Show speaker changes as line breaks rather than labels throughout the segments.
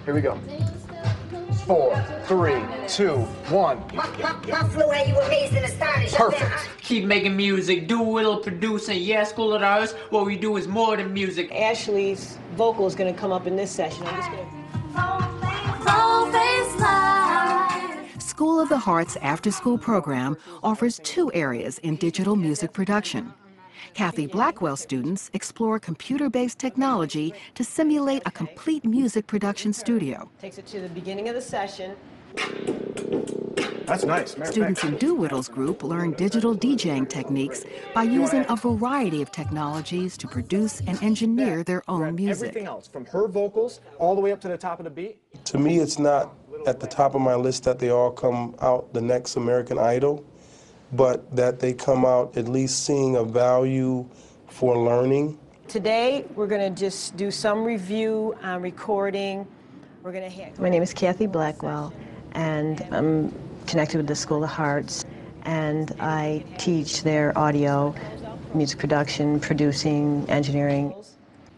Here we go. 4, 3, 2, 1.
My flow had you amazed and astonished.
Perfect.
Keep making music, do a little producing. Yeah, School of the Arts, what we do is more than music.
Ashley's vocal is going to come up in this session. I'm just going to...
School of the Hearts after-school program offers 2 areas in digital music production. Kathy Blackwell students explore computer-based technology to simulate a complete music production studio.
Takes it to the beginning of the session.
That's nice.
Students in Doolittle's group learn digital DJing techniques by using a variety of technologies to produce and engineer their own music.
Everything else, from her vocals all the way up to the top of the beat.
To me, it's not at the top of my list that they all come out the next American Idol, but that they come out at least seeing a value for learning.
Today, we're going to just do some review on recording. We're going to have... My name is Kathy Blackwell, and I'm connected with the School of Hearts, and I teach their audio, music production, producing, engineering.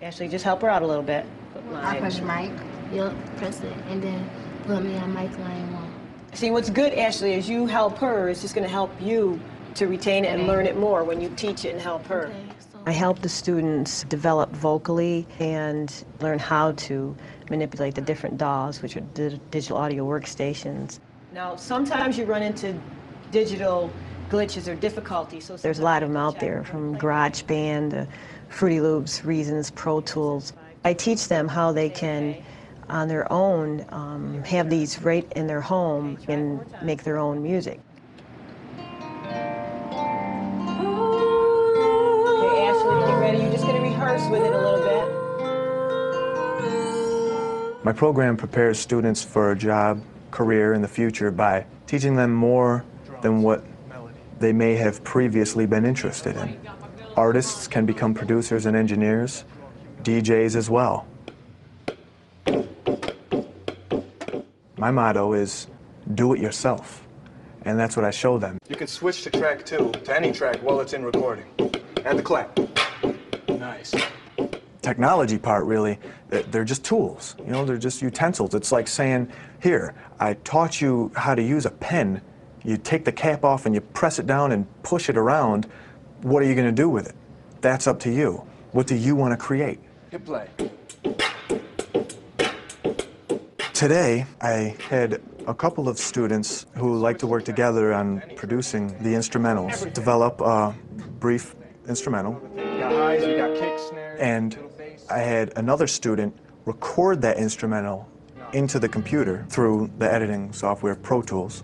Ashley, just help her out a little bit.
I push mic, yep, press it, and then put me on mic line 1.
See, what's good, Ashley, is you help her. It's just going to help you to retain it and learn it more when you teach it and help her.
Okay, so
I help the students develop vocally and learn how to manipulate the different DAWs, which are digital audio workstations. Now, sometimes you run into digital glitches or difficulties. So there's a lot of them out there, from GarageBand to Fruity Loops, Reasons, Pro Tools. I teach them how they can, on their own, have these right in their home and make their own music. Okay, Ashley, get ready. You're just going to rehearse with it a little bit.
My program prepares students for a job, career in the future by teaching them more than what they may have previously been interested in. Artists can become producers and engineers, DJs as well. My motto is, do it yourself, and that's what I show them.
You can switch to track 2, to any track while it's in recording. And the clap. Nice.
Technology part, really, they're just tools. You know, they're just utensils. It's like saying, here, I taught you how to use a pen. You take the cap off and you press it down and push it around. What are you going to do with it? That's up to you. What do you want to create?
Hit play.
Today, I had a couple of students who like to work together on producing the instrumentals, develop a brief instrumental.
You got highs, you got kicks, snares,
And I had another student record that instrumental into the computer through the editing software Pro Tools.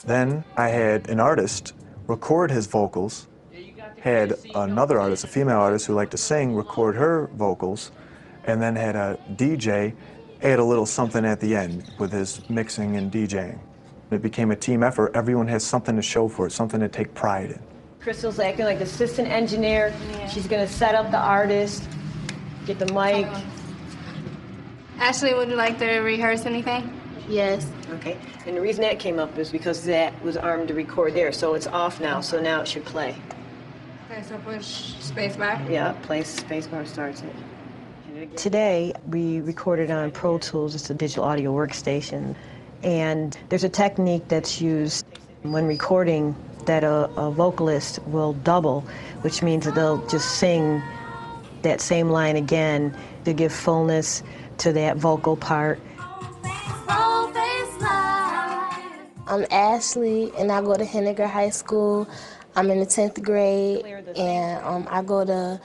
Then I had an artist record his vocals, had another artist, a female artist who liked to sing, record her vocals, and then had a DJ add a little something at the end with his mixing and DJing. It became a team effort. Everyone has something to show for it, something to take pride in.
Crystal's acting like assistant engineer. Yeah. She's going to set up the artist, get the mic.
Ashley, would you like to rehearse anything?
yes.
Okay, and the reason that came up is because that was armed to record there, so it's off now, so now it should play.
Okay, so push spacebar.
Yeah, play spacebar starts it. Today, we recorded on Pro Tools. It's a digital audio workstation. And there's a technique that's used when recording that a vocalist will double, which means that they'll just sing that same line again to give fullness to that vocal part.
I'm Ashley, and I go to Henniger High School. I'm in the 10th grade, and I go to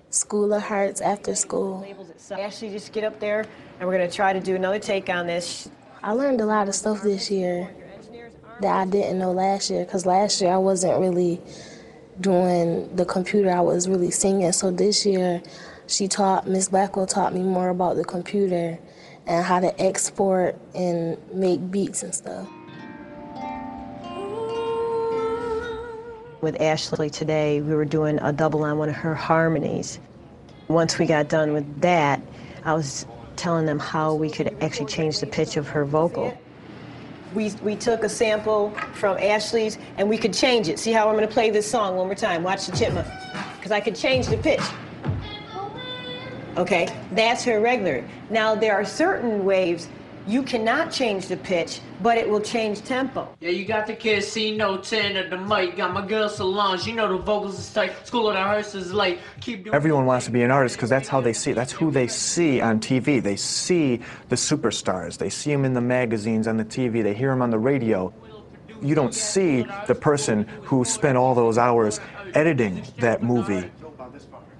School of Hearts after school.
Ashley, just get up there, and we're going to try to do another take on this.
I learned a lot of stuff this year that I didn't know last year, because last year I wasn't really doing the computer, I was really singing. So this year, Miss Blackwell taught me more about the computer and how to export and make beats and stuff.
With Ashley today, we were doing a double on one of her harmonies. Once we got done with that, I was telling them how we could actually change the pitch of her vocal. We took a sample from Ashley's and we could change it. See how I'm going to play this song one more time. Watch the chipmunk. Because I could change the pitch. okay? That's her regular. Now, there are certain waves you cannot change the pitch, but it will change tempo.
Yeah, you got the kids C notes in at the mic. Got my girl Solange. You know the vocals is tight. School of the Hearse is late. Keep doing.
Everyone wants to be an artist because that's how they see it. That's who they see on TV. They see the superstars. They see them in the magazines, on the TV. They hear them on the radio. You don't see the person who spent all those hours editing that movie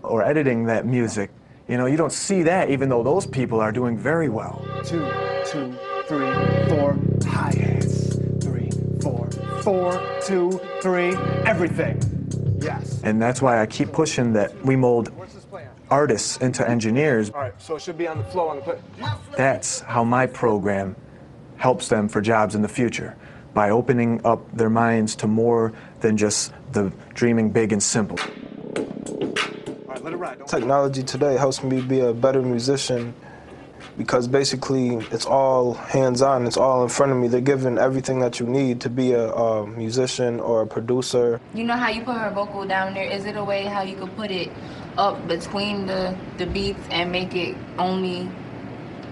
or editing that music. You know, you don't see that, even though those people are doing very well.
2, 2, 3, 4, hi-hats. 3, 4, 4, 2, 3, everything. Yes.
And that's why I keep pushing that we mold artists into engineers.
All right, so it should be on the flow on the play.
That's how my program helps them for jobs in the future, by opening up their minds to more than just the dreaming big and simple.
Let it ride.
Technology today helps me be a better musician because basically it's all hands-on, it's all in front of me. They're giving everything that you need to be a musician or a producer.
You know how you put her vocal down there? Is it a way how you could put it up between the beats and make it only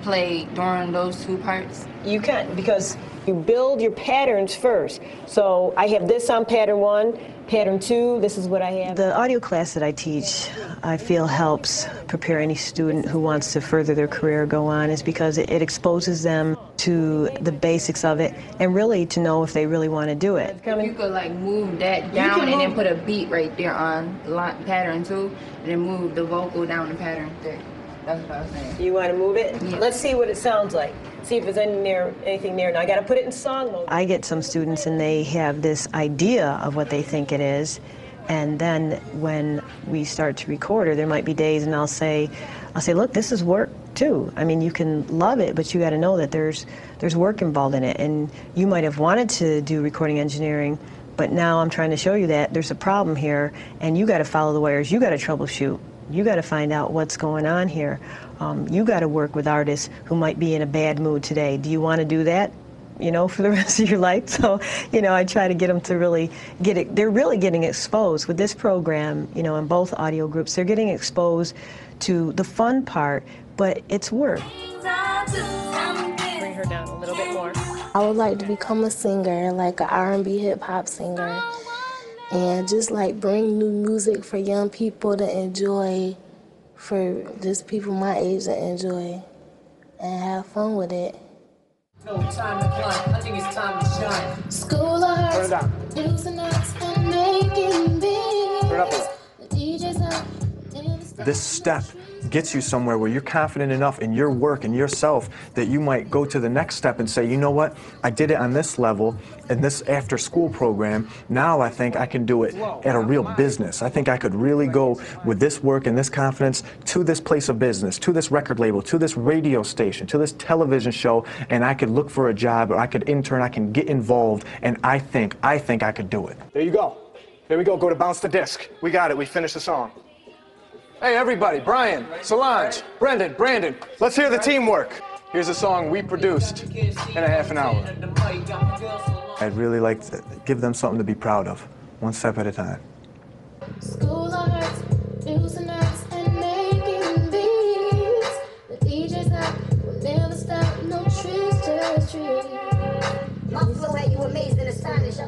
play during those two parts?
You can, because you build your patterns first. So I have this on pattern 1, pattern 2, this is what I have. The audio class that I teach, I feel helps prepare any student who wants to further their career go on, is because it exposes them to the basics of it and really to know if they really want to do it.
If you could like move that down and then put a beat right there on pattern 2, and then move the vocal down to pattern 3. That's what I was saying.
You want to move it?
Yeah.
Let's see what it sounds like. See if there's anything there. Now I got to put it in song mode. I get some students and they have this idea of what they think it is, and then when we start to record, or there might be days, and I'll say, look, this is work too. I mean, you can love it, but you got to know that there's work involved in it, and you might have wanted to do recording engineering, but now I'm trying to show you that there's a problem here, and you got to follow the wires. You got to troubleshoot. You got to find out what's going on here. You got to work with artists who might be in a bad mood today. Do you want to do that, you know, for the rest of your life? So, you know, I try to get them to really get it. They're really getting exposed with this program, you know, in both audio groups. They're getting exposed to the fun part, but it's work. Bring her down a little bit more.
I would like to become a singer, like an R&B hip-hop singer, and just like bring new music for young people to enjoy, for just people my age to enjoy and have fun with it.
No time to climb. I think it's time to shine.
School of
Turn it down.
using us and making beats.
Turn it up a little.
The DJ's up.
This step gets you somewhere where you're confident enough in your work and yourself that you might go to the next step and say, you know what, I did it on this level in this after school program. Now I think I can do it at a real business. I think I could really go with this work and this confidence to this place of business, to this record label, to this radio station, to this television show, and I could look for a job, or I could intern, I can get involved, and I think I could do it.
There you go. Here we go. Go to bounce the disc. We got it. We finished the song. Hey, everybody. Brian, Solange, Brendan, Brandon. Let's hear the teamwork. Here's a song we produced in a half an hour.
I'd really like to give them something to be proud of, one step at a time.
School of using us and making beats. The DJ's up, will never stop, no tricks, just tricks.
My flow had you amazed and astonished.